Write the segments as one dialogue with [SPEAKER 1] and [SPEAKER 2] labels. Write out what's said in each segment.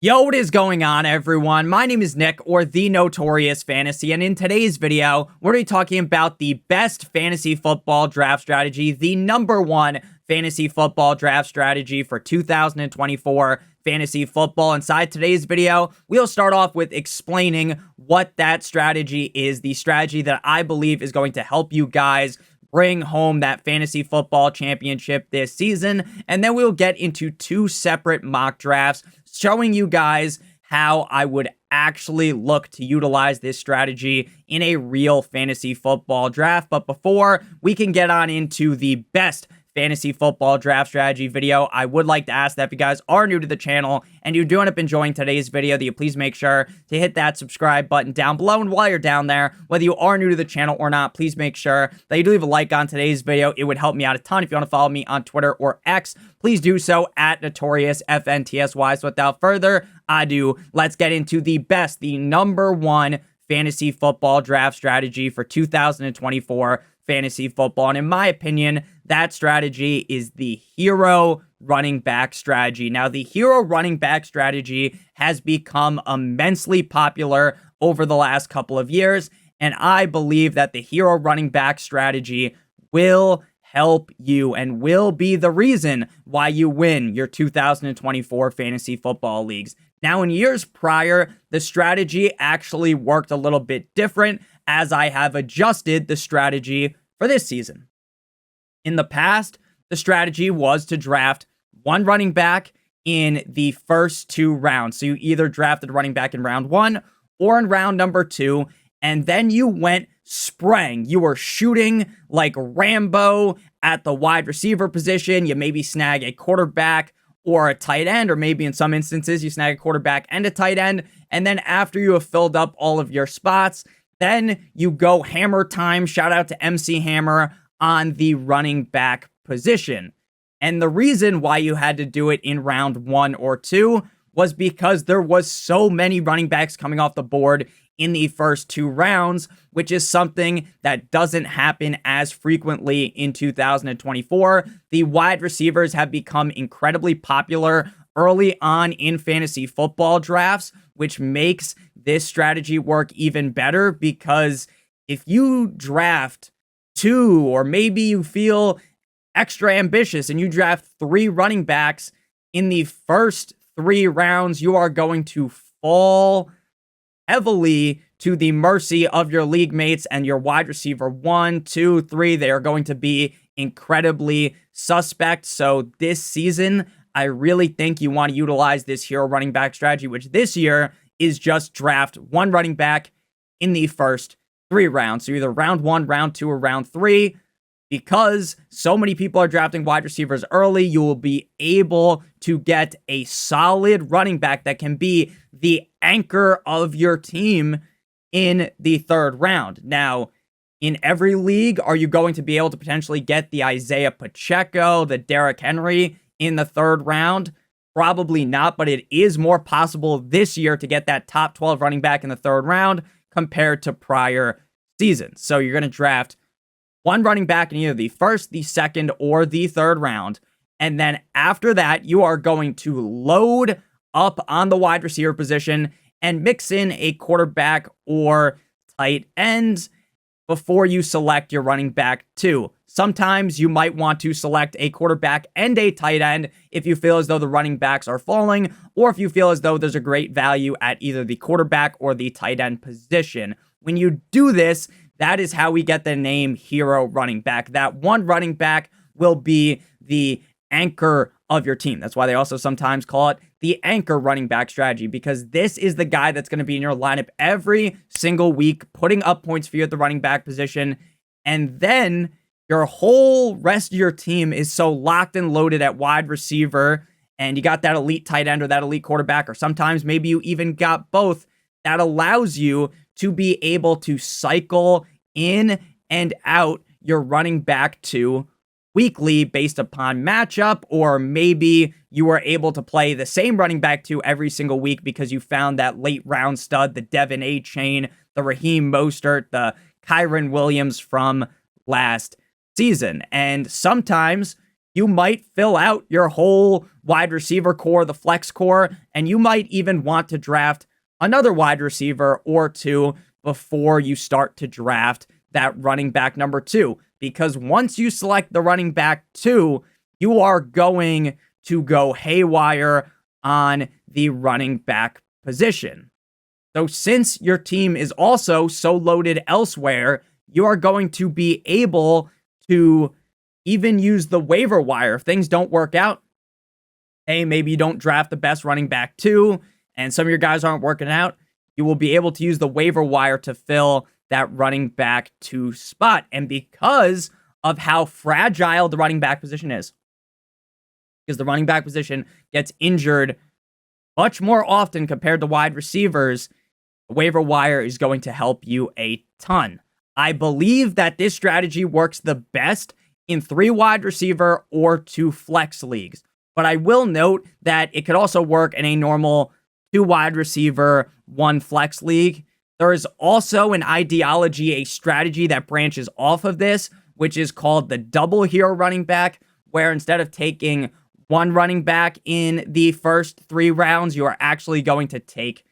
[SPEAKER 1] Yo, what is going on, everyone? My name is Nick, or the Notorious Fantasy, and in today's video, we're going to be talking about the best fantasy football draft strategy, the number one fantasy football draft strategy for 2024 fantasy football. Inside today's video, we'll start off with explaining what that strategy is, the strategy that I believe is going to help you guys bring home that fantasy football championship this season, and then we'll get into two separate mock drafts showing you guys how I would actually look to utilize this strategy in a real fantasy football draft. But before we can get on into the best fantasy football draft strategy video, I would like to ask that if you guys are new to the channel and you do end up enjoying today's video, that you please make sure to hit that subscribe button down below. And while you're down there, whether you are new to the channel or not, please make sure that you do leave a like on today's video. It would help me out a ton. If you want to follow me on Twitter or X, please do so at NotoriousFantasy. So without further ado, let's get into the best, the number one fantasy football draft strategy for 2024 fantasy football. And in my opinion, that strategy is the hero running back strategy. Now, the hero running back strategy has become immensely popular over the last couple of years, and I believe that the hero running back strategy will help you and will be the reason why you win your 2024 fantasy football leagues. Now, in years prior, the strategy actually worked a little bit different, as I have adjusted the strategy for this season. In the past, the strategy was to draft one running back in the first two rounds. So you either drafted a running back in round one or in round number two, and then you went spraying. You were shooting like Rambo at the wide receiver position. You maybe snag a quarterback or a tight end, or maybe in some instances you snag a quarterback and a tight end. And then after you have filled up all of your spots, then you go hammer time. Shout out to MC Hammer on the running back position. And the reason why you had to do it in round one or two was because there was so many running backs coming off the board in the first two rounds, which is something that doesn't happen as frequently in 2024. The wide receivers have become incredibly popular early on in fantasy football drafts, which makes this strategy work even better, because if you draft two, or maybe you feel extra ambitious and you draft three running backs in the first three rounds, you are going to fall heavily to the mercy of your league mates, and your wide receiver 1, 2, 3, they are going to be incredibly suspect. So this season, I really think you want to utilize this hero running back strategy, which this year is just draft one running back in the first three rounds. So either round one, round two, or round three. Because so many people are drafting wide receivers early, you will be able to get a solid running back that can be the anchor of your team in the third round. Now, in every league, are you going to be able to potentially get the Isaiah Pacheco, the Derrick Henry in the third round? Probably not, but it is more possible this year to get that top 12 running back in the third round compared to prior seasons. So you're going to draft one running back in either the first, the second, or the third round. And then after that, you are going to load up on the wide receiver position and mix in a quarterback or tight ends before you select your running back two. Sometimes you might want to select a quarterback and a tight end if you feel as though the running backs are falling, or if you feel as though there's a great value at either the quarterback or the tight end position. When you do this, that is how we get the name hero running back. That one running back will be the anchor of your team. That's why they also sometimes call it the anchor running back strategy, because this is the guy that's going to be in your lineup every single week, putting up points for you at the running back position. And then your whole rest of your team is so locked and loaded at wide receiver, and you got that elite tight end or that elite quarterback, or sometimes maybe you even got both, that allows you to be able to cycle in and out your running back two weekly based upon matchup, or maybe you were able to play the same running back two every single week because you found that late round stud, the Devin A. Chain, the Raheem Mostert, the Kyron Williams from last season. And sometimes You might fill out your whole wide receiver core, the flex core, and you might even want to draft another wide receiver or two before you start to draft that running back number 2. Because once you select the running back 2, you are going to go haywire on the running back position. So since your team is also so loaded elsewhere, you are going to be able to even use the waiver wire. If things don't work out, hey, maybe you don't draft the best running back 2, and some of your guys aren't working out, you will be able to use the waiver wire to fill that running back 2 spot. And because of how fragile the running back position is, because the running back position gets injured much more often compared to wide receivers, the waiver wire is going to help you a ton. I believe that this strategy works the best in 3 wide receiver or 2 flex leagues. But I will note that it could also work in a normal 2 wide receiver, 1 flex league. There is also an ideology, a strategy that branches off of this, which is called the double hero running back, where instead of taking 1 running back in the first 3 rounds, you are actually going to take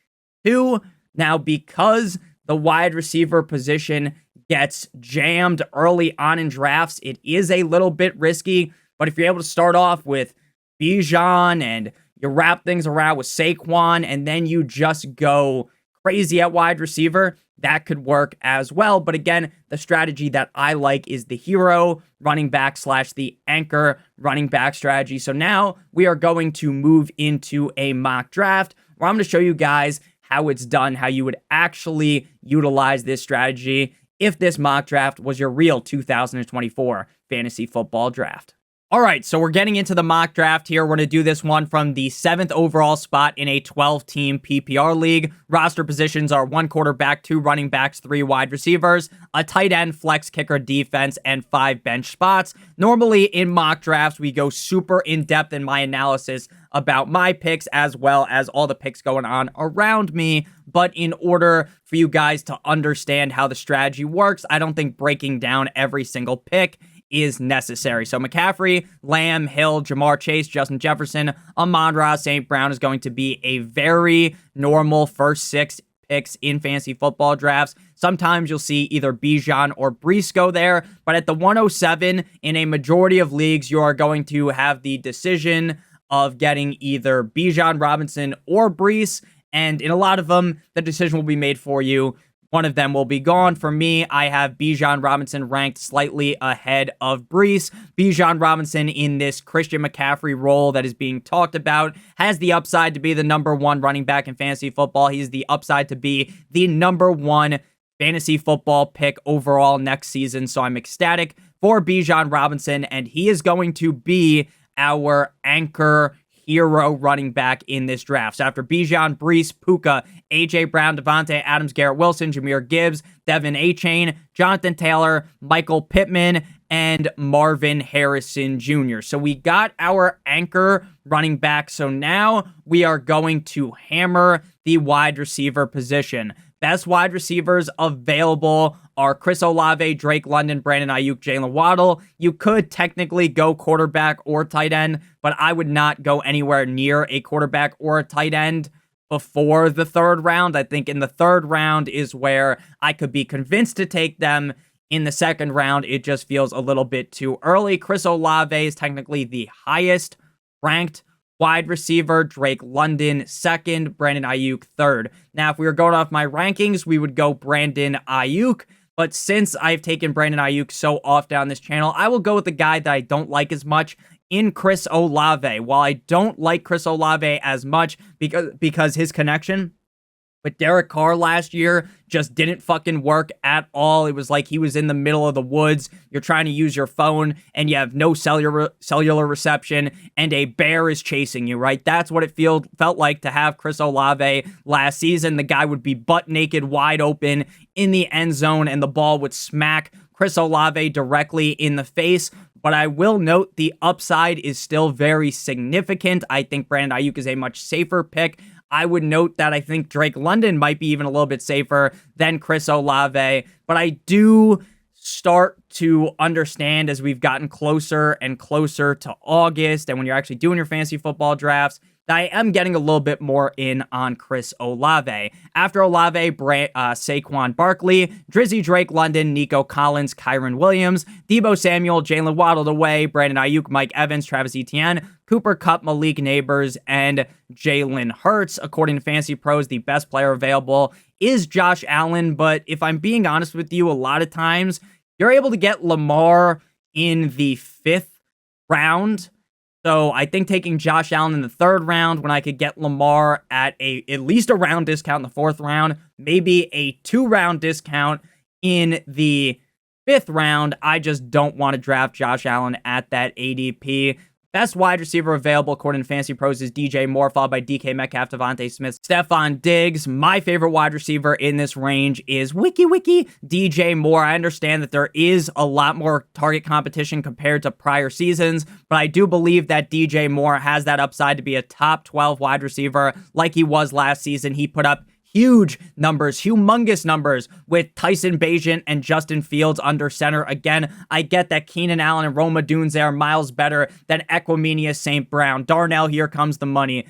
[SPEAKER 1] 2. Now, because the wide receiver position gets jammed early on in drafts, it is a little bit risky. But if you're able to start off with Bijan and you wrap things around with Saquon and then you just go crazy at wide receiver, that could work as well. But again, the strategy that I like is the hero running back / the anchor running back strategy. So now we are going to move into a mock draft where I'm going to show you guys how it's done, how you would actually utilize this strategy if this mock draft was your real 2024 fantasy football draft. All right, so we're getting into the mock draft here. We're going to do this one from the 7th overall spot in a 12-team PPR league. Roster positions are 1 quarterback, 2 running backs, 3 wide receivers, a tight end, flex, kicker, defense, and 5 bench spots. Normally in mock drafts, we go super in-depth in my analysis about my picks as well as all the picks going on around me. But in order for you guys to understand how the strategy works, I don't think breaking down every single pick is necessary. So McCaffrey, Lamb, Hill, Jamar Chase, Justin Jefferson, Amon-Ra, St. Brown is going to be a very normal first 6 picks in fantasy football drafts. Sometimes you'll see either Bijan or Breece go there, but at the 107 in a majority of leagues, you are going to have the decision of getting either Bijan Robinson or Breece, and in a lot of them, the decision will be made for you. One of them will be gone. For me, I have Bijan Robinson ranked slightly ahead of Breece. Bijan Robinson in this Christian McCaffrey role that is being talked about has the upside to be the number 1 running back in fantasy football. He's the upside to be the number 1 fantasy football pick overall next season. So I'm ecstatic for Bijan Robinson, and he is going to be our anchor hero running back in this draft. So after Bijan, Breece, Puka, A.J. Brown, Devontae Adams, Garrett Wilson, Jahmyr Gibbs, Devin Achane, Jonathan Taylor, Michael Pittman, and Marvin Harrison Jr. So we got our anchor running back. So now we are going to hammer the wide receiver position. Best wide receivers available are Chris Olave, Drake London, Brandon Ayuk, Jalen Waddle. You could technically go quarterback or tight end, but I would not go anywhere near a quarterback or a tight end before the 3rd round. I think in the 3rd round is where I could be convinced to take them. In the 2nd round, it just feels a little bit too early. Chris Olave is technically the highest ranked wide receiver, Drake London 2nd, Brandon Ayuk 3rd. Now, if we were going off my rankings, we would go Brandon Ayuk. But since I've taken Brandon Ayuk so often on this channel, I will go with the guy that I don't like as much in Chris Olave. While I don't like Chris Olave as much because his connection with Derek Carr last year just didn't fucking work at all. It was like he was in the middle of the woods. You're trying to use your phone and you have no cellular reception and a bear is chasing you, right? That's what it felt like to have Chris Olave last season. The guy would be butt naked, wide open in the end zone and the ball would smack Chris Olave directly in the face. But I will note the upside is still very significant. I think Brandon Ayuk is a much safer pick. I would note that I think Drake London might be even a little bit safer than Chris Olave, but I do start to understand as we've gotten closer and closer to August and when you're actually doing your fantasy football drafts, that I am getting a little bit more in on Chris Olave. After Olave, Saquon Barkley, Drizzy Drake London, Nico Collins, Kyron Williams, Deebo Samuel, Jalen Waddle away, Brandon Ayuk, Mike Evans, Travis Etienne, Cooper Kupp, Malik Neighbors, and Jalen Hurts. According to Fantasy Pros, the best player available is Josh Allen, but if I'm being honest with you, a lot of times you're able to get Lamar in the 5th round. So I think taking Josh Allen in the 3rd round when I could get Lamar at least a round discount in the 4th round, maybe a 2-round discount in the 5th round, I just don't want to draft Josh Allen at that ADP. Best wide receiver available, according to Fantasy Pros, is DJ Moore, followed by DK Metcalf, Devontae Smith, Stephon Diggs. My favorite wide receiver in this range is Wiki DJ Moore. I understand that there is a lot more target competition compared to prior seasons, but I do believe that DJ Moore has that upside to be a top 12 wide receiver like he was last season. He put up huge numbers, humongous numbers with Tyson Bagent and Justin Fields under center. Again, I get that Keenan Allen and Rome Odunze are miles better than Equanimeous St. Brown. Darnell, here comes the money.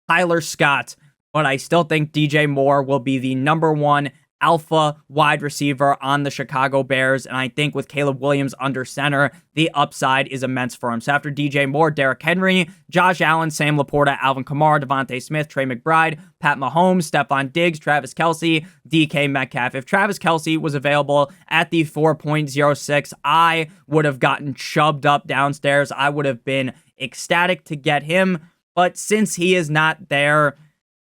[SPEAKER 1] Tyler Scott. But I still think DJ Moore will be the number 1 alpha wide receiver on the Chicago Bears. And I think with Caleb Williams under center, the upside is immense for him. So after DJ Moore, Derrick Henry, Josh Allen, Sam Laporta, Alvin Kamara, Devontae Smith, Trey McBride, Pat Mahomes, Stephon Diggs, Travis Kelce, DK Metcalf. If Travis Kelce was available at the 4.06, I would have gotten chubbed up downstairs. I would have been ecstatic to get him. But since he is not there,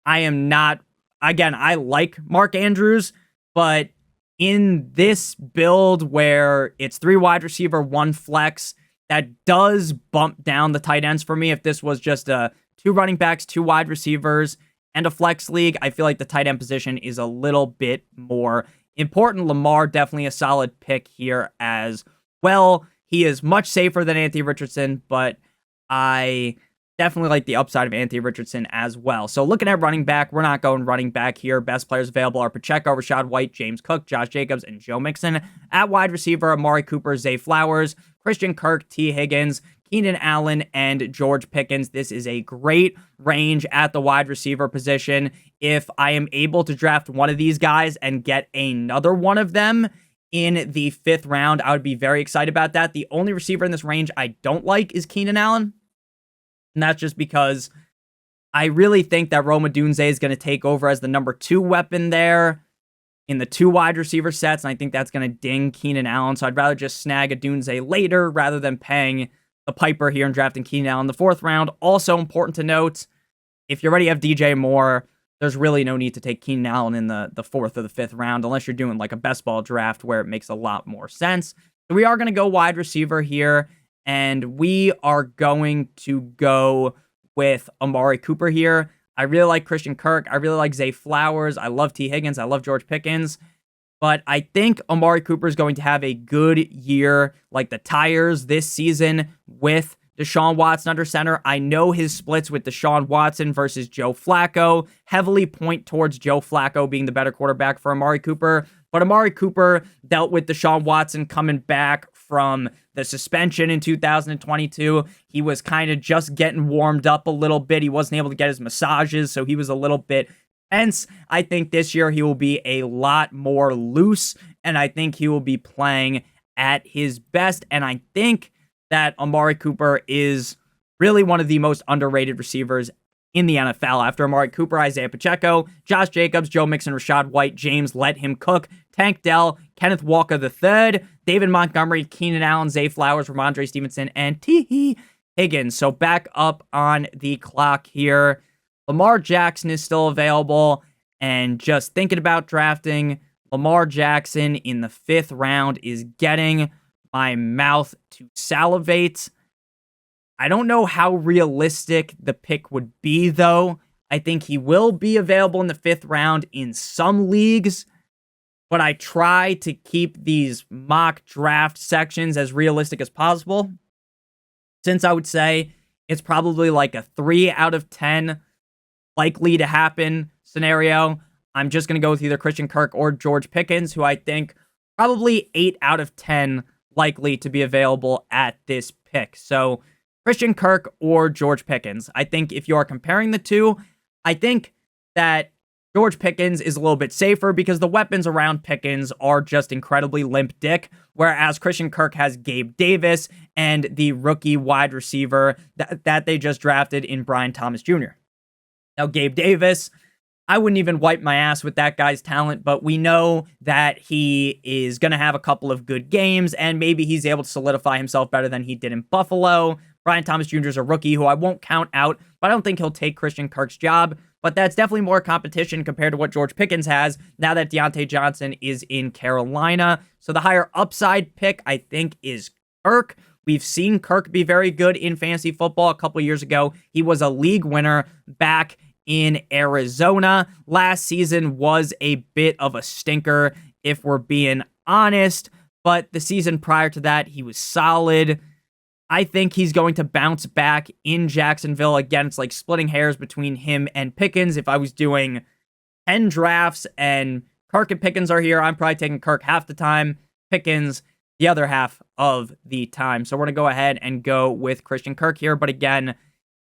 [SPEAKER 1] I am not. Again, I like Mark Andrews, but in this build where it's 3 wide receiver, 1 flex, that does bump down the tight ends for me. If this was just 2 running backs, 2 wide receivers, and a flex league, I feel like the tight end position is a little bit more important. Lamar, definitely a solid pick here as well. He is much safer than Anthony Richardson, but I definitely like the upside of Anthony Richardson as well. So looking at running back, we're not going running back here. Best players available are Pacheco, Rashad White, James Cook, Josh Jacobs, and Joe Mixon. At wide receiver, Amari Cooper, Zay Flowers, Christian Kirk, T. Higgins, Keenan Allen, and George Pickens. This is a great range at the wide receiver position. If I am able to draft one of these guys and get another one of them in the 5th round, I would be very excited about that. The only receiver in this range I don't like is Keenan Allen. And that's just because I really think that Rome Odunze is going to take over as the number 2 weapon there in the 2 wide receiver sets. And I think that's going to ding Keenan Allen. So I'd rather just snag Odunze later rather than paying the piper here and drafting Keenan Allen in the 4th round. Also important to note, if you already have DJ Moore, there's really no need to take Keenan Allen in the 4th or the 5th round unless you're doing like a best ball draft where it makes a lot more sense. So we are going to go wide receiver here. And we are going to go with Amari Cooper here. I really like Christian Kirk. I really like Zay Flowers. I love T. Higgins. I love George Pickens. But I think Amari Cooper is going to have a good year like the Tires this season with Deshaun Watson under center. I know his splits with Deshaun Watson versus Joe Flacco heavily point towards Joe Flacco being the better quarterback for Amari Cooper. But Amari Cooper dealt with Deshaun Watson coming back from the suspension in 2022. He was kind of just getting warmed up a little bit. He wasn't able to get his massages, so he was a little bit tense. I think this year he will be a lot more loose, and I think he will be playing at his best. And I think that Amari Cooper is really one of the most underrated receivers in the NFL. After Amari Cooper, Isaiah Pacheco, Josh Jacobs, Joe Mixon, Rashad White, James Let Him Cook, Tank Dell, Kenneth Walker III, David Montgomery, Keenan Allen, Zay Flowers, Ramondre Stevenson, and T. Higgins. So back up on the clock here. Lamar Jackson is still available, and just thinking about drafting Lamar Jackson in the 5th round is getting my mouth to salivate. I don't know how realistic the pick would be, though. I think he will be available in the 5th round in some leagues, but I try to keep these mock draft sections as realistic as possible, since I would say it's probably like a 3 out of 10 likely to happen scenario. I'm just going to go with either Christian Kirk or George Pickens, who I think probably 8 out of 10 likely to be available at this pick. So Christian Kirk or George Pickens. I think if you are comparing the two, I think that George Pickens is a little bit safer because the weapons around Pickens are just incredibly limp dick, whereas Christian Kirk has Gabe Davis and the rookie wide receiver that they just drafted in Brian Thomas Jr. Now, Gabe Davis, I wouldn't even wipe my ass with that guy's talent, but we know that he is going to have a couple of good games, and maybe he's able to solidify himself better than he did in Buffalo. Brian Thomas Jr. is a rookie who I won't count out, but I don't think he'll take Christian Kirk's job. But that's definitely more competition compared to what George Pickens has now that Deontay Johnson is in Carolina. So the higher upside pick, I think, is Kirk. We've seen Kirk be very good in fantasy football. A couple years ago, he was a league winner back in Arizona. Last season was a bit of a stinker, if we're being honest. But the season prior to that, he was solid. I think he's going to bounce back in Jacksonville. Again, it's like splitting hairs between him and Pickens. If I was doing 10 drafts and Kirk and Pickens are here, I'm probably taking Kirk half the time, Pickens the other half of the time. So we're going to go ahead and go with Christian Kirk here. But again,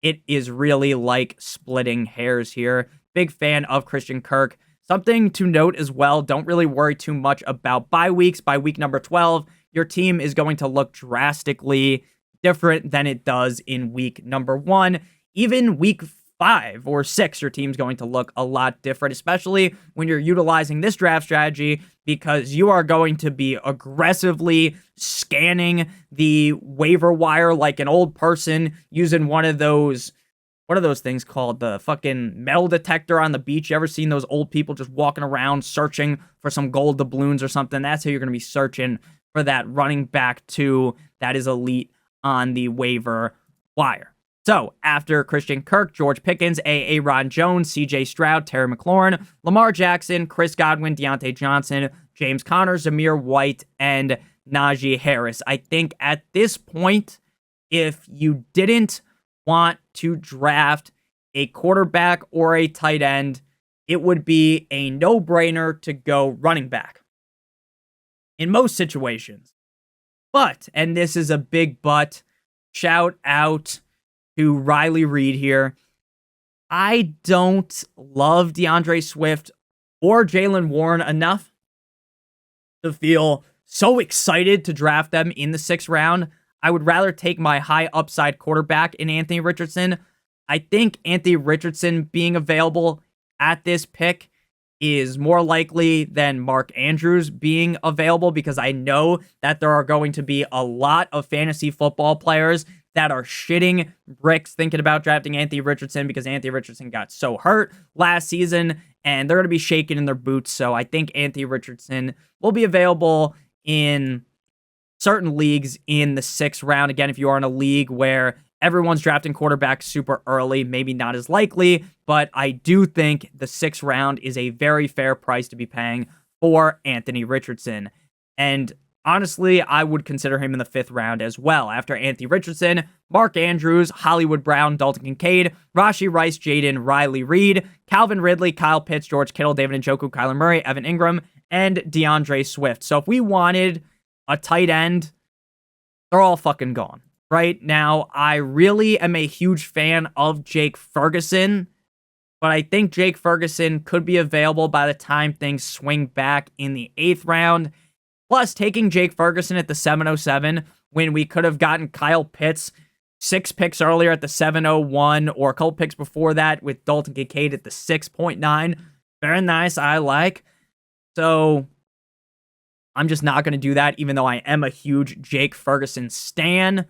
[SPEAKER 1] it is really like splitting hairs here. Big fan of Christian Kirk. Something to note as well, don't really worry too much about bye weeks. By week number 12, your team is going to look drastically different than it does in week number 1. Even week 5 or 6, your team's going to look a lot different, especially when you're utilizing this draft strategy, because you are going to be aggressively scanning the waiver wire like an old person using one of those things called the fucking metal detector on the beach. You ever seen those old people just walking around searching for some gold doubloons or something? That's how you're going to be searching for that running back 2 that is elite on the waiver wire. So after Christian Kirk, George Pickens, Ron Jones, CJ Stroud, Terry McLaurin, Lamar Jackson, Chris Godwin, Deontay Johnson, James Conner, Zamir White, and Najee Harris. I think at this point, if you didn't want to draft a quarterback or a tight end, it would be a no-brainer to go running back in most situations. But, and this is a big but, shout out to Riley Reid here. I don't love DeAndre Swift or Jaylen Warren enough to feel so excited to draft them in the 6th round. I would rather take my high upside quarterback in Anthony Richardson. I think Anthony Richardson being available at this pick is more likely than Mark Andrews being available, because I know that there are going to be a lot of fantasy football players that are shitting bricks thinking about drafting Anthony Richardson because Anthony Richardson got so hurt last season, and they're going to be shaking in their boots. So I think Anthony Richardson will be available in certain leagues in the 6th round. Again, if you are in a league where everyone's drafting quarterbacks super early, maybe not as likely, but I do think the 6th round is a very fair price to be paying for Anthony Richardson. And honestly, I would consider him in the 5th round as well. After Anthony Richardson, Mark Andrews, Hollywood Brown, Dalton Kincaid, Rashee Rice, Jaden, Riley Reid, Calvin Ridley, Kyle Pitts, George Kittle, David Njoku, Kyler Murray, Evan Ingram, and DeAndre Swift. So if we wanted a tight end, they're all fucking gone. Right now, I really am a huge fan of Jake Ferguson, but I think Jake Ferguson could be available by the time things swing back in the 8th round. Plus, taking Jake Ferguson at the 707 when we could have gotten Kyle Pitts 6 picks earlier at the 701, or a couple picks before that with Dalton Kincaid at the 6.9. Very nice, I like. So I'm just not going to do that, even though I am a huge Jake Ferguson stan.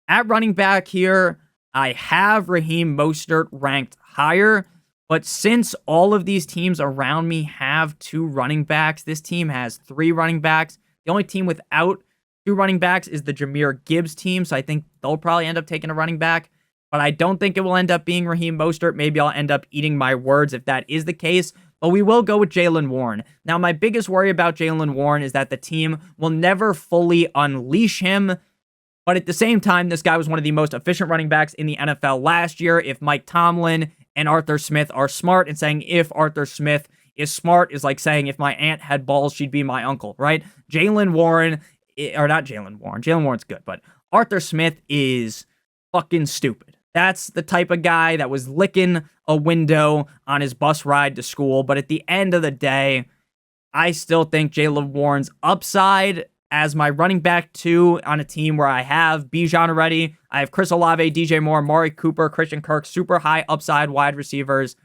[SPEAKER 1] At running back here, I have Raheem Mostert ranked higher, but since all of these teams around me have 2 running backs, this team has 3 running backs. The only team without 2 running backs is the Jahmyr Gibbs team, so I think they'll probably end up taking a running back, but I don't think it will end up being Raheem Mostert. Maybe I'll end up eating my words if that is the case, but we will go with Jaylen Warren. Now, my biggest worry about Jaylen Warren is that the team will never fully unleash him. But at the same time, this guy was one of the most efficient running backs in the NFL last year. If Mike Tomlin and Arthur Smith are smart and saying if Arthur Smith is smart is like saying if my aunt had balls, she'd be my uncle, right? Jaylen Warren, or not Jaylen Warren. Jaylen Warren's good, but Arthur Smith is fucking stupid. That's the type of guy that was licking a window on his bus ride to school. But at the end of the day, I still think Jaylen Warren's upside as my running back 2 on a team where I have Bijan already. I have Chris Olave, DJ Moore, Amari Cooper, Christian Kirk, super high upside wide receivers.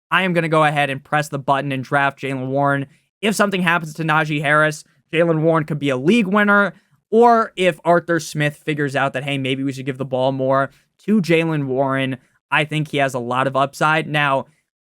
[SPEAKER 1] I am going to go ahead and press the button and draft Jaylen Warren. If something happens to Najee Harris, Jaylen Warren could be a league winner. Or if Arthur Smith figures out that, hey, maybe we should give the ball more to Jaylen Warren, I think he has a lot of upside. Now,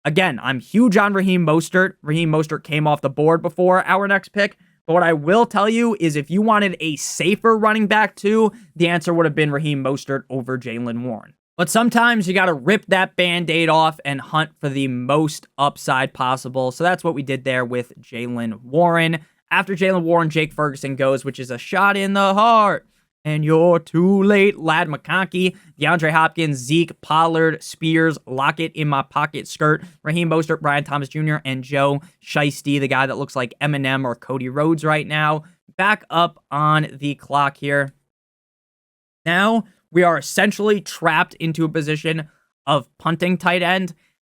[SPEAKER 1] again, I'm huge on Raheem Mostert. Raheem Mostert came off the board before our next pick. But what I will tell you is if you wanted a safer running back too, the answer would have been Raheem Mostert over Jaylen Warren. But sometimes you got to rip that Band-Aid off and hunt for the most upside possible. So that's what we did there with Jaylen Warren. After Jaylen Warren, Jake Ferguson goes, which is a shot in the heart. And you're too late. Ladd McConkey, DeAndre Hopkins, Zeke, Pollard, Spears, Lockett in my pocket skirt, Raheem Mostert, Brian Thomas Jr., and Joe Shiesty, the guy that looks like Eminem or Cody Rhodes right now. Back up on the clock here. Now we are essentially trapped into a position of punting tight end.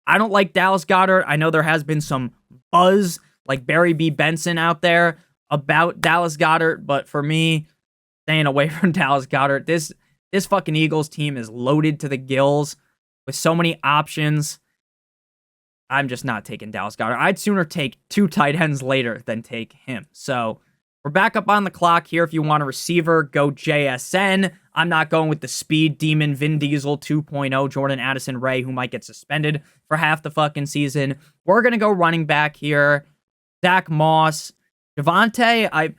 [SPEAKER 1] I don't like Dallas Goedert. I know there has been some buzz like Barry B. Benson out there about Dallas Goedert, but for me, staying away from Dallas Goedert. This fucking Eagles team is loaded to the gills with so many options. I'm just not taking Dallas Goedert. I'd sooner take 2 tight ends later than take him. So we're back up on the clock here. If you want a receiver, go JSN. I'm not going with the speed demon Vin Diesel 2.0 Jordan Addison Ray, who might get suspended for half the fucking season. We're going to go running back here. Zach Moss. Javonte,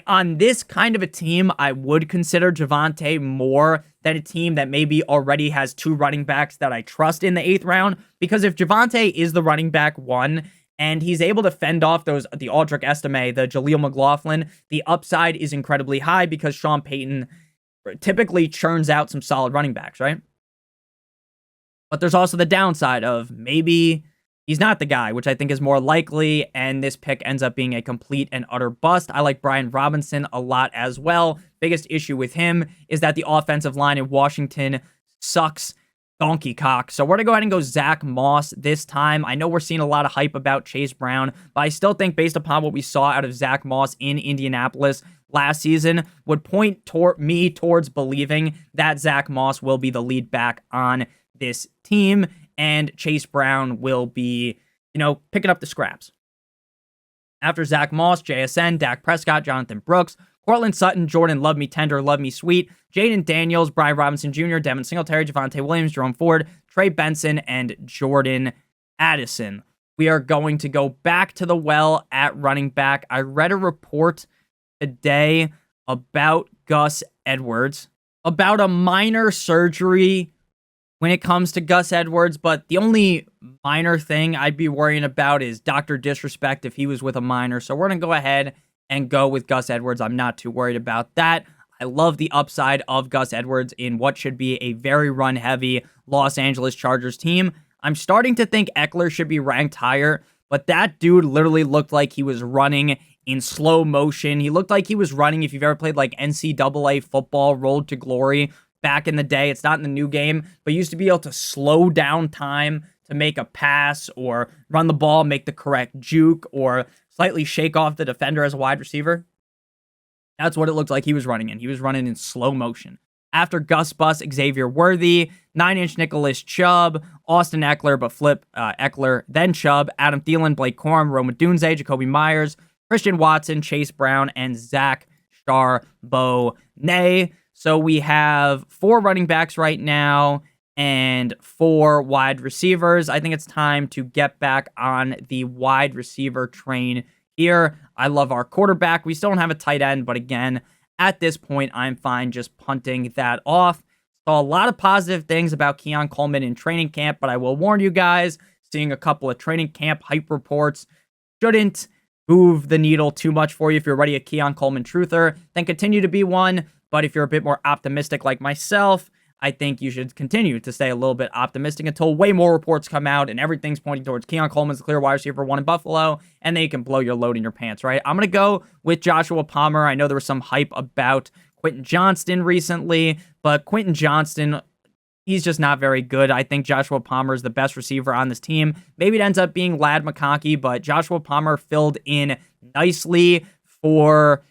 [SPEAKER 1] on this kind of a team, I would consider Javonte more than a team that maybe already has 2 running backs that I trust in the 8th round. Because if Javonte is the running back 1 and he's able to fend off the Aldrick Estime, the Jaleel McLaughlin, the upside is incredibly high because Sean Payton typically churns out some solid running backs, right? But there's also the downside of maybe he's not the guy, which I think is more likely, and this pick ends up being a complete and utter bust. I like Brian Robinson a lot as well. Biggest issue with him is that the offensive line in Washington sucks donkey cock. So we're going to go ahead and go Zach Moss this time. I know we're seeing a lot of hype about Chase Brown, but I still think based upon what we saw out of Zach Moss in Indianapolis last season would point me towards believing that Zach Moss will be the lead back on this team. And Chase Brown will be, picking up the scraps. After Zach Moss, JSN, Dak Prescott, Jonathan Brooks, Cortland Sutton, Jordan Love Me Tender, Love Me Sweet, Jaden Daniels, Brian Robinson Jr., Devin Singletary, Javonte Williams, Jerome Ford, Trey Benson, and Jordan Addison. We are going to go back to the well at running back. I read a report today about Gus Edwards, about a minor surgery when it comes to Gus Edwards, but the only minor thing I'd be worrying about is Dr. Disrespect if he was with a minor. So we're going to go ahead and go with Gus Edwards. I'm not too worried about that. I love the upside of Gus Edwards in what should be a very run-heavy Los Angeles Chargers team. I'm starting to think Eckler should be ranked higher, but that dude literally looked like he was running in slow motion. He looked like he was running, if you've ever played like NCAA football, Road to Glory, back in the day. It's not in the new game, but you used to be able to slow down time to make a pass or run the ball, make the correct juke, or slightly shake off the defender as a wide receiver. That's what it looked like he was running in. He was running in slow motion. After Gus Bus, Xavier Worthy, 9-inch Nicholas Chubb, Austin Eckler, but flip Eckler, then Chubb, Adam Thielen, Blake Corum, Rome Odunze, Jacoby Myers, Christian Watson, Chase Brown, and Zach Charbonnet. So we have 4 running backs right now and 4 wide receivers. I think it's time to get back on the wide receiver train here. I love our quarterback. We still don't have a tight end, but again, at this point, I'm fine just punting that off. Saw a lot of positive things about Keon Coleman in training camp, but I will warn you guys, seeing a couple of training camp hype reports shouldn't move the needle too much for you. If you're already a Keon Coleman truther, then continue to be one. But if you're a bit more optimistic like myself, I think you should continue to stay a little bit optimistic until way more reports come out and everything's pointing towards Keon Coleman's the clear wide receiver 1 in Buffalo, and then you can blow your load in your pants, right? I'm going to go with Joshua Palmer. I know there was some hype about Quentin Johnston recently, but Quentin Johnston, he's just not very good. I think Joshua Palmer is the best receiver on this team. Maybe it ends up being Ladd McConkey, but Joshua Palmer filled in nicely for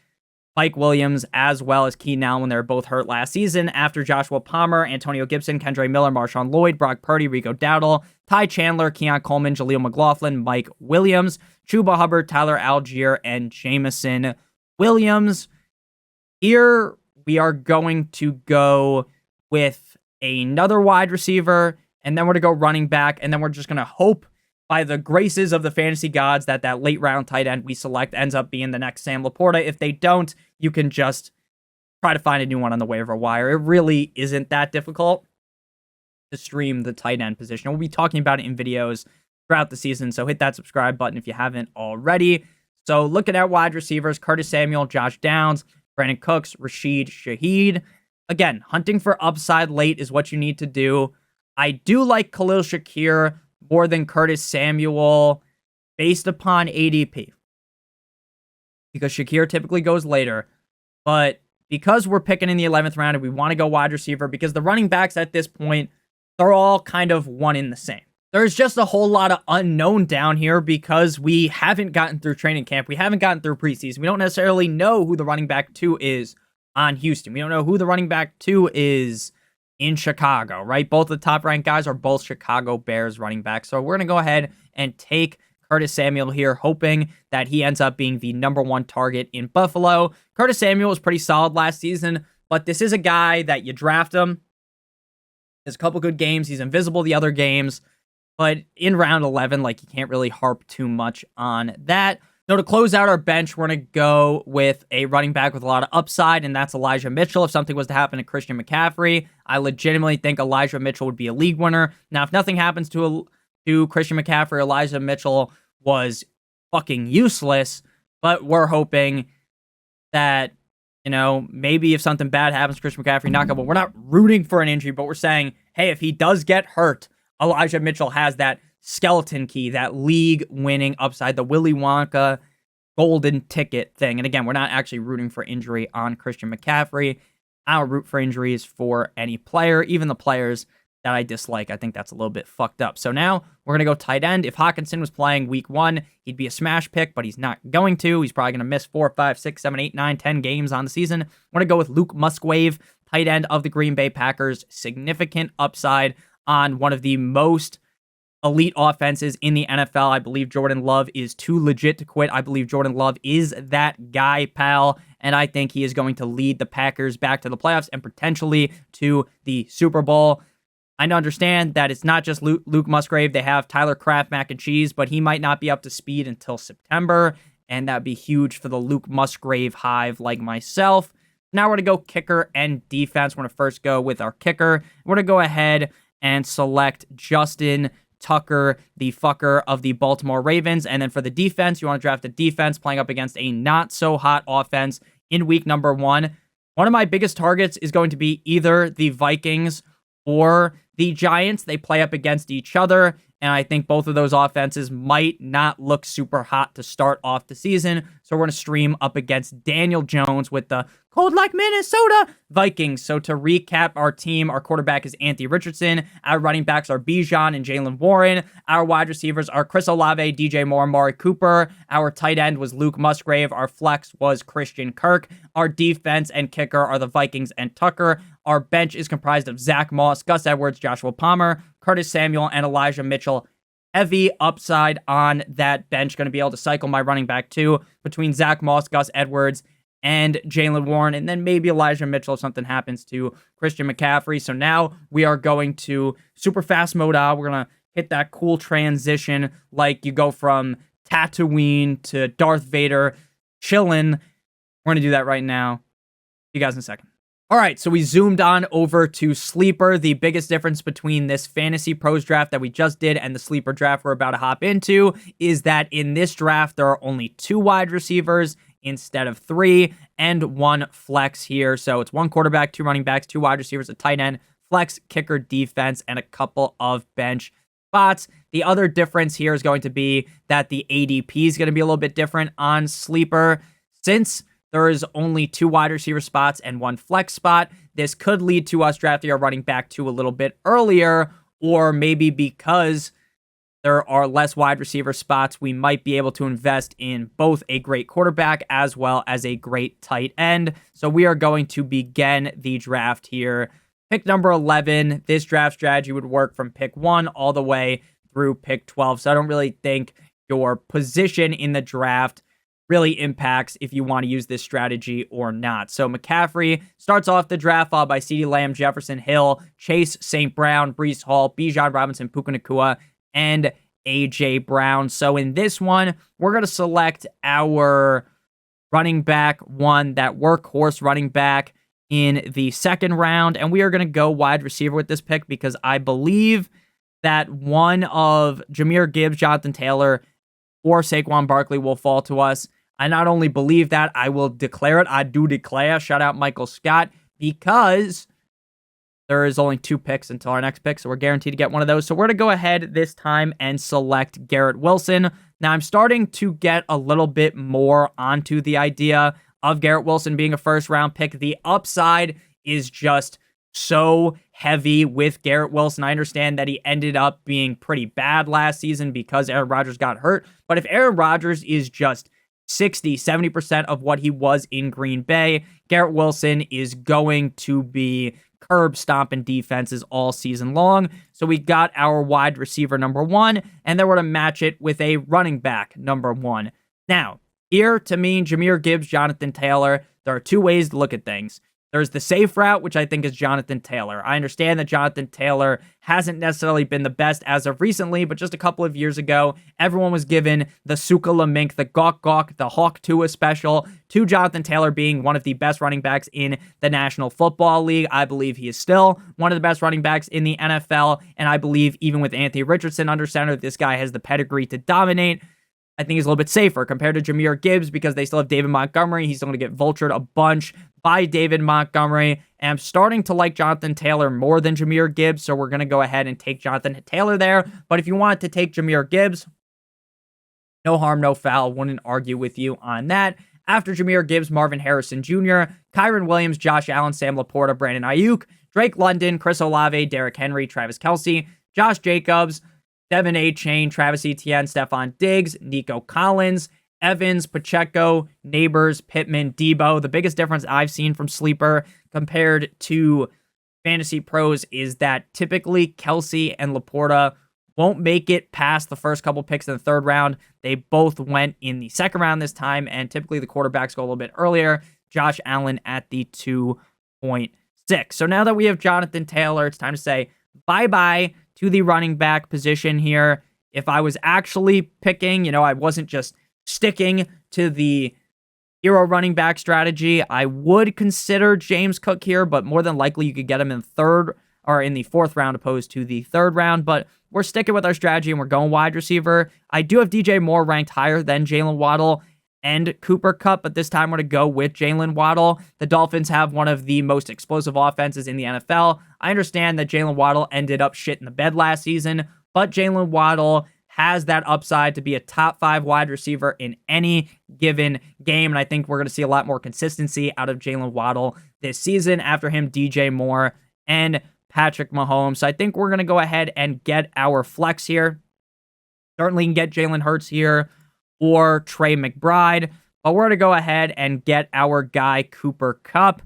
[SPEAKER 1] Mike Williams as well as Keenan Allen when they were both hurt last season. After Joshua Palmer, Antonio Gibson, Kendre Miller, Marshawn Lloyd, Brock Purdy, Rico Dowdle, Ty Chandler, Keon Coleman, Jaleel McLaughlin, Mike Williams, Chuba Hubbard, Tyler Algier, and Jameson Williams. Here we are going to go with another wide receiver, and then we're going to go running back, and then we're just going to hope by the graces of the fantasy gods that late round tight end we select ends up being the next Sam Laporta. If they don't, you can just try to find a new one on the waiver wire. It really isn't that difficult to stream the tight end position. We'll be talking about it in videos throughout the season, so hit that subscribe button if you haven't already. So looking at wide receivers, Curtis Samuel, Josh Downs, Brandon Cooks, Rashid Shaheed. Again, hunting for upside late is what you need to do. I do like Khalil Shakir more than Curtis Samuel based upon ADP, because Shakir typically goes later. But because we're picking in the 11th round and we want to go wide receiver, because the running backs at this point, they're all kind of one in the same. There's just a whole lot of unknown down here because we haven't gotten through training camp. We haven't gotten through preseason. We don't necessarily know who the running back 2 is on Houston. We don't know who the running back 2 is in Chicago, right? Both the top-ranked guys are both Chicago Bears running backs. So we're going to go ahead and take Curtis Samuel here, hoping that he ends up being the number 1 target in Buffalo. Curtis Samuel was pretty solid last season, but this is a guy that you draft him. There's a couple good games. He's invisible the other games. But in round 11, you can't really harp too much on that. So to close out our bench, we're going to go with a running back with a lot of upside, and that's Elijah Mitchell. If something was to happen to Christian McCaffrey, I legitimately think Elijah Mitchell would be a league winner. Now, if nothing happens to Christian McCaffrey, Elijah Mitchell was fucking useless, but we're hoping that, maybe if something bad happens to Christian McCaffrey, knock on wood. We're not rooting for an injury, but we're saying, hey, if he does get hurt, Elijah Mitchell has that skeleton key, that league-winning upside, the Willy Wonka golden ticket thing. And again, we're not actually rooting for injury on Christian McCaffrey. I don't root for injuries for any player, even the players that I dislike. I think that's a little bit fucked up. So now we're going to go tight end. If Hawkinson was playing week 1, he'd be a smash pick, but he's not going to. He's probably going to miss 4, 5, 6, 7, 8, 9, 10 games on the season. We're going to go with Luke Musgrave, tight end of the Green Bay Packers. Significant upside on one of the most elite offenses in the NFL. I believe Jordan Love is too legit to quit. I believe Jordan Love is that guy, pal. And I think he is going to lead the Packers back to the playoffs and potentially to the Super Bowl. I understand that it's not just Luke Musgrave. They have Tyler Kraft mac and cheese, but he might not be up to speed until September. And that'd be huge for the Luke Musgrave hive like myself. Now we're going to go kicker and defense. We're going to first go with our kicker. We're going to go ahead and select Justin Tucker, the fucker of the Baltimore Ravens. And then for the defense, you want to draft a defense playing up against a not-so-hot offense in week number 1. One of my biggest targets is going to be either the Vikings or the Giants. They play up against each other, and I think both of those offenses might not look super hot to start off the season. So we're going to stream up against Daniel Jones with the cold like Minnesota Vikings. So to recap our team, our quarterback is Anthony Richardson. Our running backs are Bijan and Jalen Warren. Our wide receivers are Chris Olave, DJ Moore, Amari Cooper. Our tight end was Luke Musgrave. Our flex was Christian Kirk. Our defense and kicker are the Vikings and Tucker. Our bench is comprised of Zach Moss, Gus Edwards, Joshua Palmer, Curtis Samuel, and Elijah Mitchell. Heavy upside on that bench. Going to be able to cycle my running back 2 between Zach Moss, Gus Edwards, and Jalen Warren, and then maybe Elijah Mitchell if something happens to Christian McCaffrey. So now we are going to super fast mode out. We're going to hit that cool transition like you go from Tatooine to Darth Vader, chillin'. We're going to do that right now. See you guys in a second. All right, so we zoomed on over to Sleeper. The biggest difference between this Fantasy Pros draft that we just did and the Sleeper draft we're about to hop into is that in this draft, there are only 2 wide receivers instead of 3 and 1 flex here. So it's 1 quarterback, 2 running backs, 2 wide receivers, a tight end, flex, kicker, defense, and a couple of bench spots. The other difference here is going to be that the ADP is going to be a little bit different on Sleeper. Since there is only 2 wide receiver spots and 1 flex spot, this could lead to us drafting our running back 2 a little bit earlier, or maybe because there are less wide receiver spots, we might be able to invest in both a great quarterback as well as a great tight end. So we are going to begin the draft here. Pick number 11, this draft strategy would work from pick 1 all the way through pick 12. So I don't really think your position in the draft really impacts if you want to use this strategy or not. So McCaffrey starts off the draft, followed by CeeDee Lamb, Jefferson Hill, Chase, St. Brown, Breece Hall, Bijan Robinson, Puka Nacua, and AJ Brown. So in this one, we're going to select our running back 1, that workhorse running back in the 2nd round. And we are going to go wide receiver with this pick because I believe that one of Jahmyr Gibbs, Jonathan Taylor, or Saquon Barkley will fall to us. I not only believe that, I will declare it. I do declare. Shout out Michael Scott, because there is only 2 picks until our next pick, so we're guaranteed to get one of those. So we're going to go ahead this time and select Garrett Wilson. Now, I'm starting to get a little bit more onto the idea of Garrett Wilson being a first-round pick. The upside is just so heavy with Garrett Wilson. I understand that he ended up being pretty bad last season because Aaron Rodgers got hurt. But if Aaron Rodgers is just 60, 70% of what he was in Green Bay, Garrett Wilson is going to be curb stomping defenses all season long. So we got our wide receiver number 1, and then we're going to match it with a running back number 1. Now, here to me, Jahmyr Gibbs, Jonathan Taylor, there are 2 ways to look at things. There's the safe route, which I think is Jonathan Taylor. I understand that Jonathan Taylor hasn't necessarily been the best as of recently, but just a couple of years ago, everyone was given the Suka Lamink, the Gawk Gawk, the Hawk Tua special to Jonathan Taylor being one of the best running backs in the National Football League. I believe he is still one of the best running backs in the NFL, and I believe even with Anthony Richardson under center, this guy has the pedigree to dominate. I think he's a little bit safer compared to Jahmyr Gibbs because they still have David Montgomery. He's still going to get vultured a bunch by David Montgomery. And I'm starting to like Jonathan Taylor more than Jahmyr Gibbs, so we're going to go ahead and take Jonathan Taylor there. But if you wanted to take Jahmyr Gibbs, no harm, no foul. Wouldn't argue with you on that. After Jahmyr Gibbs, Marvin Harrison Jr., Kyron Williams, Josh Allen, Sam Laporta, Brandon Ayuk, Drake London, Chris Olave, Derrick Henry, Travis Kelce, Josh Jacobs, Devin A-Chain, Travis Etienne, Stephon Diggs, Nico Collins, Evans, Pacheco, Neighbors, Pittman, Debo. The biggest difference I've seen from Sleeper compared to Fantasy Pros is that typically Kelce and Laporta won't make it past the first couple picks in the 3rd round. They both went in the 2nd round this time, and typically the quarterbacks go a little bit earlier. Josh Allen at the 2.6. So now that we have Jonathan Taylor, it's time to say bye-bye to the running back position here. If I was actually picking, I wasn't just sticking to the hero running back strategy, I would consider James Cook here, but more than likely you could get him in the 4th round opposed to the 3rd round. But we're sticking with our strategy and we're going wide receiver. I do have DJ Moore ranked higher than Jalen Waddle and Cooper Kupp, but this time we're going to go with Jalen Waddle. The Dolphins have one of the most explosive offenses in the NFL. I understand that Jalen Waddle ended up shit in the bed last season, but Jalen Waddle has that upside to be a top 5 wide receiver in any given game, and I think we're going to see a lot more consistency out of Jalen Waddle this season. After him, DJ Moore and Patrick Mahomes. So I think we're going to go ahead and get our flex here. Certainly can get Jalen Hurts here or Trey McBride, but we're going to go ahead and get our guy Cooper Kupp.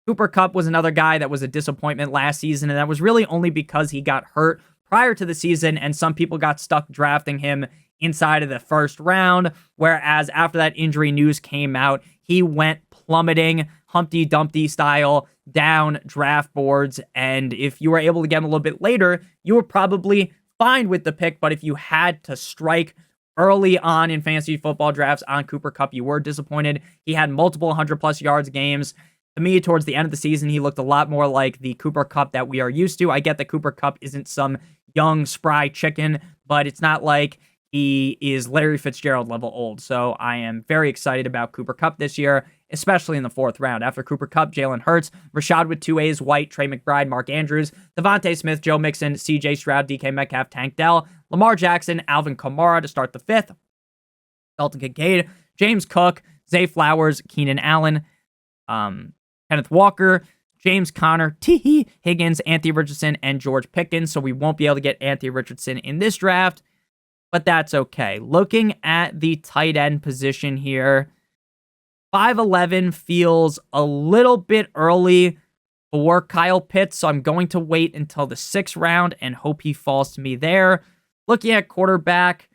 [SPEAKER 1] Cooper Kupp was another guy that was a disappointment last season, and that was really only because he got hurt prior to the season, and some people got stuck drafting him inside of the 1st round, whereas after that injury news came out, he went plummeting, Humpty Dumpty style, down draft boards, and if you were able to get him a little bit later, you were probably fine with the pick, but if you had to strike early on in fantasy football drafts on Cooper Kupp, you were disappointed. He had multiple 100-plus yards games. To me, towards the end of the season, he looked a lot more like the Cooper Kupp that we are used to. I get that Cooper Kupp isn't some young, spry chicken, but it's not like he is Larry Fitzgerald level old. So I am very excited about Cooper Kupp this year, especially in the 4th round. After Cooper Kupp, Jalen Hurts, Rashad with 2 A's, White, Trey McBride, Mark Andrews, Devontae Smith, Joe Mixon, CJ Stroud, DK Metcalf, Tank Dell, Lamar Jackson, Alvin Kamara to start the 5th, Dalton Kincaid, James Cook, Zay Flowers, Keenan Allen, Kenneth Walker, James Conner, T. Higgins, Anthony Richardson, and George Pickens. So we won't be able to get Anthony Richardson in this draft, but that's okay. Looking at the tight end position here, 5'11 feels a little bit early for Kyle Pitts, so I'm going to wait until the 6th round and hope he falls to me there. Looking at quarterback,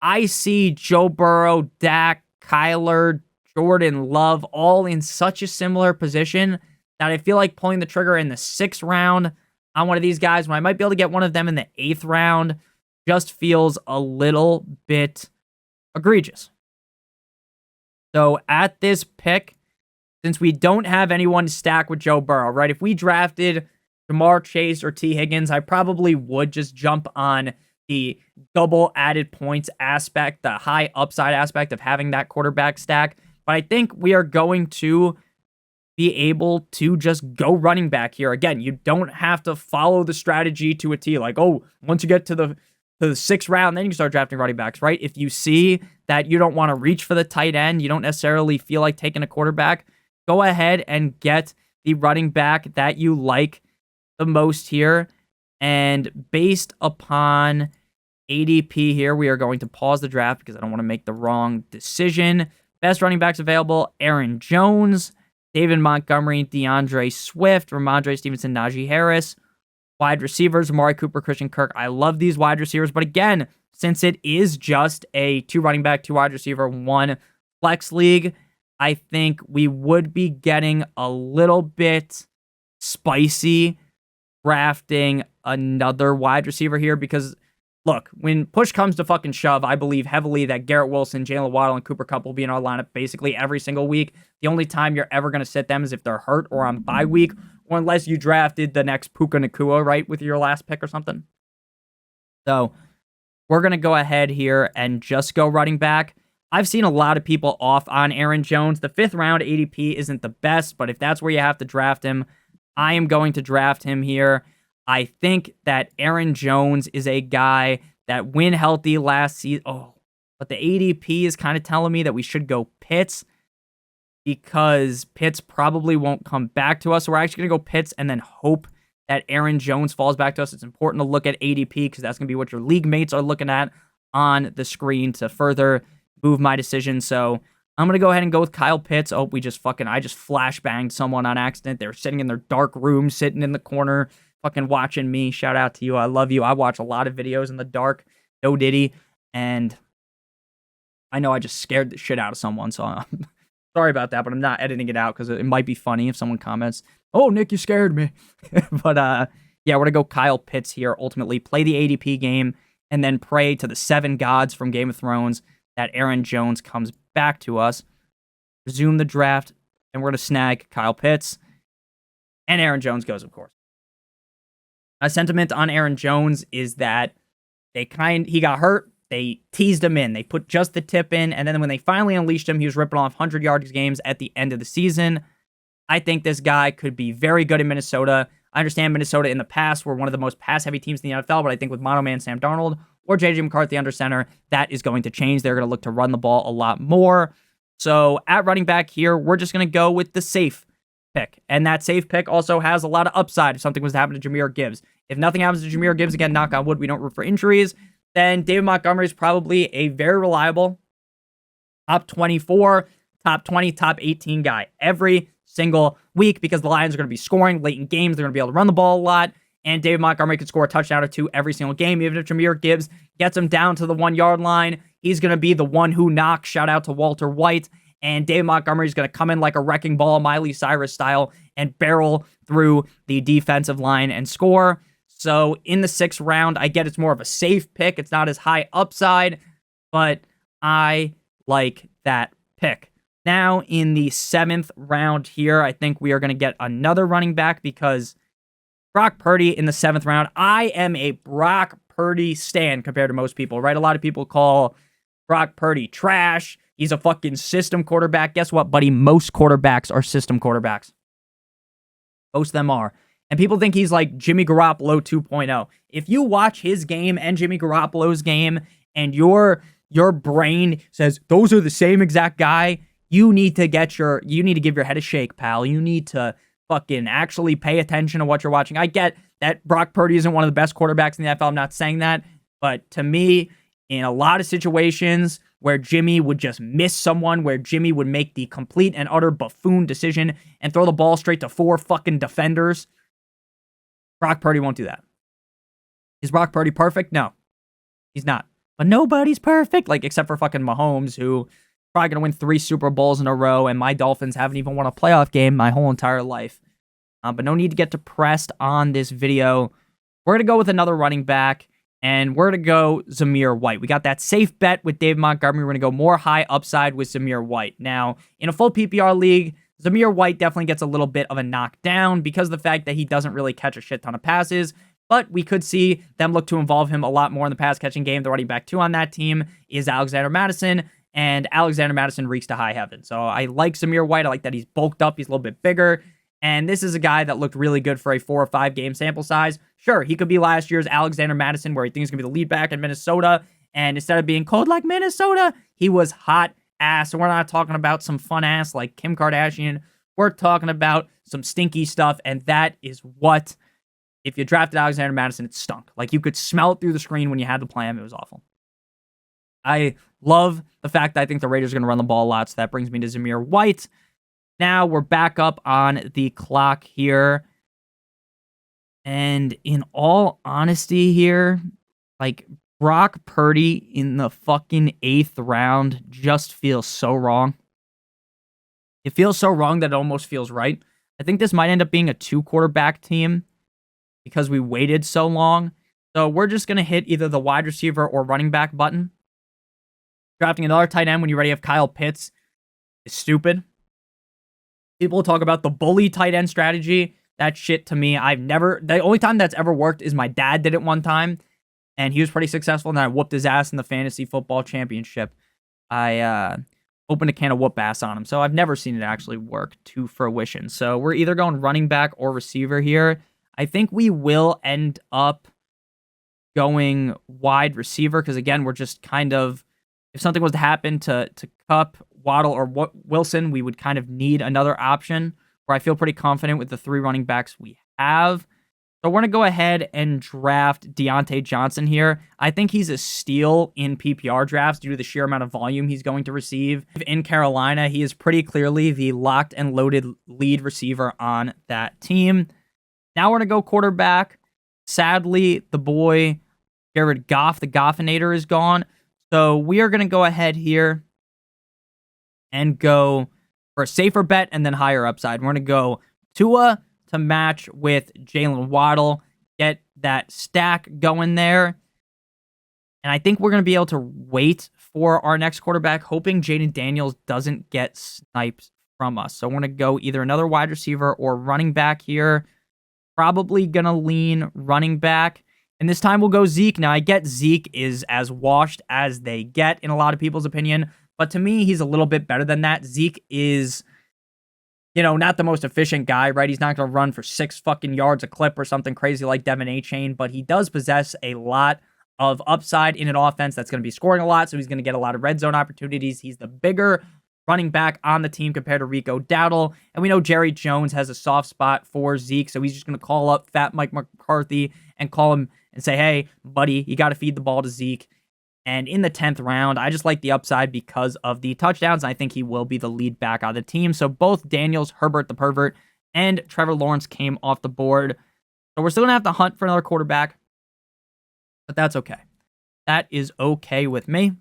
[SPEAKER 1] I see Joe Burrow, Dak, Kyler, Jordan Love all in such a similar position that I feel like pulling the trigger in the 6th round on one of these guys when I might be able to get one of them in the 8th round just feels a little bit egregious. So at this pick, since we don't have anyone to stack with Joe Burrow, right? If we drafted Jamar Chase or T. Higgins, I probably would just jump on the double added points aspect, the high upside aspect of having that quarterback stack. But I think we are going to be able to just go running back here. Again, you don't have to follow the strategy to a T. Like, oh, once you get to the 6th round, then you can start drafting running backs, right? If you see that you don't want to reach for the tight end, you don't necessarily feel like taking a quarterback, go ahead and get the running back that you like the most here. And based upon ADP here, we are going to pause the draft because I don't want to make the wrong decision. Best running backs available, Aaron Jones, David Montgomery, DeAndre Swift, Ramondre Stevenson, Najee Harris. Wide receivers, Amari Cooper, Christian Kirk. I love these wide receivers, but again, since it is just a 2 running back, 2 wide receiver, 1 flex league, I think we would be getting a little bit spicy drafting another wide receiver here because, look, when push comes to fucking shove, I believe heavily that Garrett Wilson, Jalen Waddle, and Cooper Kupp will be in our lineup basically every single week. The only time you're ever going to sit them is if they're hurt or on bye week, or unless you drafted the next Puka Nacua, right, with your last pick or something. So we're going to go ahead here and just go running back. I've seen a lot of people off on Aaron Jones. The 5th round ADP isn't the best, but if that's where you have to draft him, I am going to draft him here. I think that Aaron Jones is a guy that when healthy last season, but the ADP is kind of telling me that we should go Pitts because Pitts probably won't come back to us. So we're actually going to go Pitts and then hope that Aaron Jones falls back to us. It's important to look at ADP because that's going to be what your league mates are looking at on the screen to further move my decision. So I'm going to go ahead and go with Kyle Pitts. Oh, I just flashbanged someone on accident. They're sitting in their dark room, sitting in the corner, fucking watching me. Shout out to you. I love you. I watch a lot of videos in the dark. No Diddy. And I know I just scared the shit out of someone. So I'm sorry about that, but I'm not editing it out because it might be funny if someone comments, "Oh, Nick, you scared me." But yeah, we're going to go Kyle Pitts here. Ultimately, play the ADP game and then pray to the 7 gods from Game of Thrones that Aaron Jones comes back to us. Resume the draft, and we're going to snag Kyle Pitts. And Aaron Jones goes, of course. My sentiment on Aaron Jones is that he got hurt. They teased him in. They put just the tip in, and then when they finally unleashed him, he was ripping off 100-yard games at the end of the season. I think this guy could be very good in Minnesota. I understand Minnesota in the past were one of the most pass-heavy teams in the NFL, but I think with Mono Man Sam Darnold or J.J. McCarthy under center, that is going to change. They're going to look to run the ball a lot more. So at running back here, we're just going to go with the safe pick. And that safe pick also has a lot of upside if something was to happen to Jahmyr Gibbs. If nothing happens to Jahmyr Gibbs, again, knock on wood, we don't root for injuries, then David Montgomery is probably a very reliable top 24, top 20, top 18 guy every single week because the Lions are going to be scoring late in games. They're going to be able to run the ball a lot. And David Montgomery could score a touchdown or 2 every single game. Even if Jahmyr Gibbs gets him down to the 1-yard line, he's going to be the one who knocks. Shout out to Walter White. And David Montgomery is going to come in like a wrecking ball, Miley Cyrus style, and barrel through the defensive line and score. So in the 6th round, I get it's more of a safe pick. It's not as high upside, but I like that pick. Now in the 7th round here, I think we are going to get another running back because Brock Purdy in the 7th round. I am a Brock Purdy stan compared to most people, right? A lot of people call Brock Purdy trash. He's a fucking system quarterback. Guess what, buddy? Most quarterbacks are system quarterbacks. Most of them are. And people think he's like Jimmy Garoppolo 2.0. If you watch his game and Jimmy Garoppolo's game and your brain says those are the same exact guy, you need to give your head a shake, pal. You need to fucking actually pay attention to what you're watching. I get that Brock Purdy isn't one of the best quarterbacks in the NFL. I'm not saying that. But to me, in a lot of situations where Jimmy would just miss someone, where Jimmy would make the complete and utter buffoon decision and throw the ball straight to 4 fucking defenders, Brock Purdy won't do that. Is Brock Purdy perfect? No, he's not. But nobody's perfect, like except for fucking Mahomes, who probably going to win 3 Super Bowls in a row, and my Dolphins haven't even won a playoff game my whole entire life. But no need to get depressed on this video. We're going to go with another running back, and we're going to go Zamir White. We got that safe bet with Dave Montgomery. We're going to go more high upside with Zamir White. Now, in a full PPR league, Zamir White definitely gets a little bit of a knockdown because of the fact that he doesn't really catch a shit ton of passes. But we could see them look to involve him a lot more in the pass-catching game. The running back 2 on that team is Alexander Mattison, and Alexander Mattison reeks to high heaven. So I like Zamir White. I like that he's bulked up. He's a little bit bigger. And this is a guy that looked really good for a 4 or 5 game sample size. Sure, he could be last year's Alexander Mattison, where he thinks he's going to be the lead back in Minnesota. And instead of being cold like Minnesota, he was hot ass. So we're not talking about some fun ass like Kim Kardashian. We're talking about some stinky stuff. And that is what, if you drafted Alexander Mattison, it stunk. Like you could smell it through the screen when you had to play him. It was awful. I love the fact that I think the Raiders are going to run the ball a lot. So that brings me to Zamir White. Now we're back up on the clock here. And in all honesty here, like Brock Purdy in the fucking 8th round just feels so wrong. It feels so wrong that it almost feels right. I think this might end up being a 2 quarterback team because we waited so long. So we're just going to hit either the wide receiver or running back button. Drafting another tight end when you already have Kyle Pitts is stupid. People talk about the bully tight end strategy. That shit to me, the only time that's ever worked is my dad did it one time, and he was pretty successful, and I whooped his ass in the fantasy football championship. I opened a can of whoop ass on him, so I've never seen it actually work to fruition. So we're either going running back or receiver here. I think we will end up going wide receiver, because again, we're just kind of, if something was to happen to Kupp, Waddle, or Wilson, we would kind of need another option, where I feel pretty confident with the 3 running backs we have. So we're going to go ahead and draft Deontay Johnson here. I think he's a steal in PPR drafts due to the sheer amount of volume he's going to receive. In Carolina, he is pretty clearly the locked and loaded lead receiver on that team. Now we're going to go quarterback. Sadly, the boy Jared Goff, the Goffinator, is gone. So we are going to go ahead here and go for a safer bet and then higher upside. We're going to go Tua to match with Jalen Waddle, get that stack going there. And I think we're going to be able to wait for our next quarterback, hoping Jaden Daniels doesn't get sniped from us. So we're going to go either another wide receiver or running back here. Probably going to lean running back. And this time we'll go Zeke. Now, I get Zeke is as washed as they get in a lot of people's opinion. But to me, he's a little bit better than that. Zeke is, not the most efficient guy, right? He's not going to run for 6 fucking yards a clip or something crazy like Devin A-Chain, but he does possess a lot of upside in an offense that's going to be scoring a lot, so he's going to get a lot of red zone opportunities. He's the bigger running back on the team compared to Rico Dowdle, and we know Jerry Jones has a soft spot for Zeke, so he's just going to call up Fat Mike McCarthy and call him and say, hey, buddy, you got to feed the ball to Zeke. And in the 10th round, I just like the upside because of the touchdowns. I think he will be the lead back on the team. So both Daniels, Herbert the pervert, and Trevor Lawrence came off the board. So we're still going to have to hunt for another quarterback. But that's okay. That is okay with me.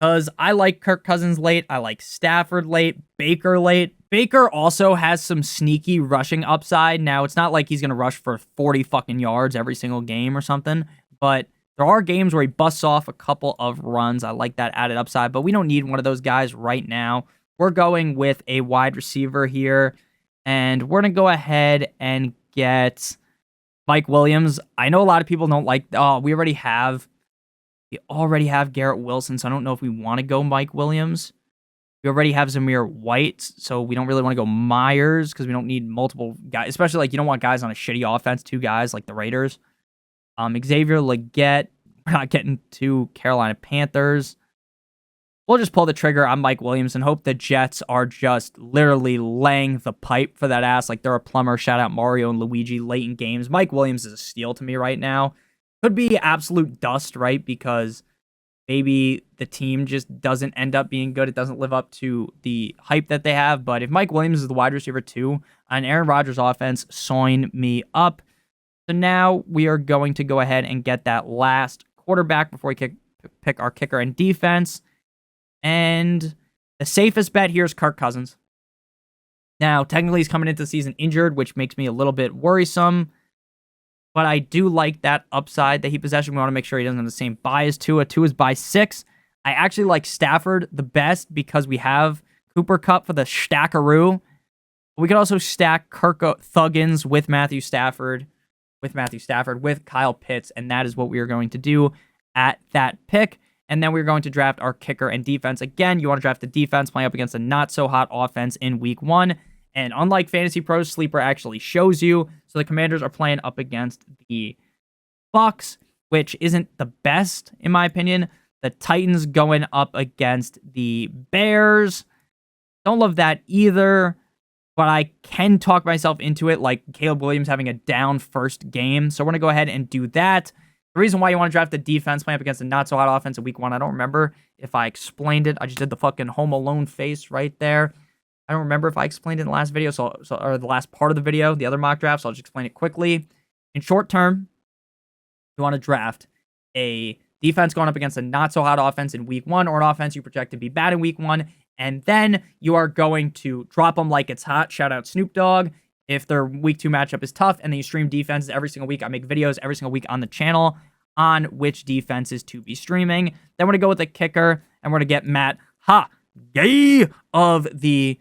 [SPEAKER 1] Because I like Kirk Cousins late. I like Stafford late. Baker late. Baker also has some sneaky rushing upside. Now, it's not like he's going to rush for 40 fucking yards every single game or something. But there are games where he busts off a couple of runs. I like that added upside, but we don't need one of those guys right now. We're going with a wide receiver here, and we're going to go ahead and get Mike Williams. I know a lot of people don't like. Oh, we already have Garrett Wilson, so I don't know if we want to go Mike Williams. We already have Zamir White, so we don't really want to go Myers because we don't need multiple guys, especially like you don't want guys on a shitty offense, 2 guys like the Raiders. Xavier Legette. We're not getting 2 Carolina Panthers. We'll just pull the trigger on Mike Williams and hope the Jets are just literally laying the pipe for that ass like they're a plumber. Shout out Mario and Luigi late in games. Mike Williams is a steal to me right now. Could be absolute dust, right? Because maybe the team just doesn't end up being good. It doesn't live up to the hype that they have. But if Mike Williams is the wide receiver 2 on Aaron Rodgers' offense, sign me up. So now we are going to go ahead and get that last quarterback before we pick our kicker and defense. And the safest bet here is Kirk Cousins. Now, technically, he's coming into the season injured, which makes me a little bit worrisome. But I do like that upside that he possesses. We want to make sure he doesn't have the same buy as Tua. Tua is buy 6. I actually like Stafford the best because we have Cooper Kupp for the stackaroo. We could also stack Kirk Thuggins with Matthew Stafford, with Kyle Pitts, and that is what we are going to do at that pick. And then we're going to draft our kicker and defense. Again, you want to draft the defense playing up against a not-so-hot offense in week 1. And unlike Fantasy Pros, Sleeper actually shows you. So the Commanders are playing up against the Bucks, which isn't the best, in my opinion. The Titans going up against the Bears. Don't love that either. But I can talk myself into it, like Caleb Williams having a down first game. So we're going to go ahead and do that. The reason why you want to draft the defense playing up against a not-so-hot offense in week 1, I don't remember if I explained it. I just did the fucking Home Alone face right there. I don't remember if I explained it in the last video, or the last part of the video, the other mock draft, so I'll just explain it quickly. In short term, you want to draft a defense going up against a not-so-hot offense in week 1, or an offense you project to be bad in week 1, and then you are going to drop them like it's hot. Shout out Snoop Dogg. If their week 2 matchup is tough, and then you stream defenses every single week. I make videos every single week on the channel on which defenses to be streaming. Then we're going to go with the kicker, and we're going to get Matt Gay of the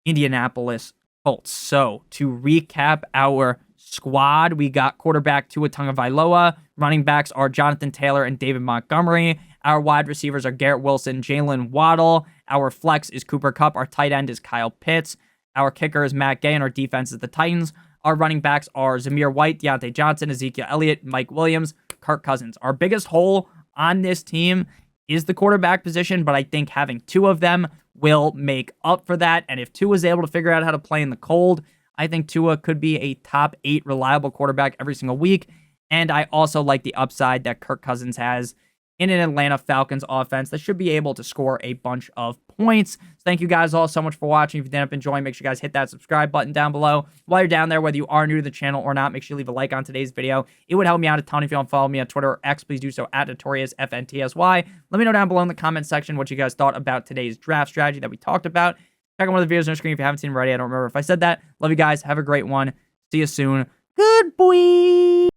[SPEAKER 1] Indianapolis Colts. So to recap our squad, we got quarterback Tua Tagovailoa. Running backs are Jonathan Taylor and David Montgomery. Our wide receivers are Garrett Wilson, Jalen Waddle. Our flex is Cooper Kupp. Our tight end is Kyle Pitts. Our kicker is Matt Gay, and our defense is the Titans. Our running backs are Zamir White, Deontay Johnson, Ezekiel Elliott, Mike Williams, Kirk Cousins. Our biggest hole on this team is the quarterback position, but I think having 2 of them will make up for that. And if Tua is able to figure out how to play in the cold, I think Tua could be a top 8 reliable quarterback every single week. And I also like the upside that Kirk Cousins has in an Atlanta Falcons offense that should be able to score a bunch of points. So thank you guys all so much for watching. If you did end up enjoying, make sure you guys hit that subscribe button down below. While you're down there, whether you are new to the channel or not, make sure you leave a like on today's video. It would help me out a ton. If you don't follow me on Twitter or X, please do so at NotoriousFantasy. Let me know down below in the comment section what you guys thought about today's draft strategy that we talked about. Check out one of the videos on the screen if you haven't seen them already. I don't remember if I said that. Love you guys. Have a great one. See you soon. Good boy.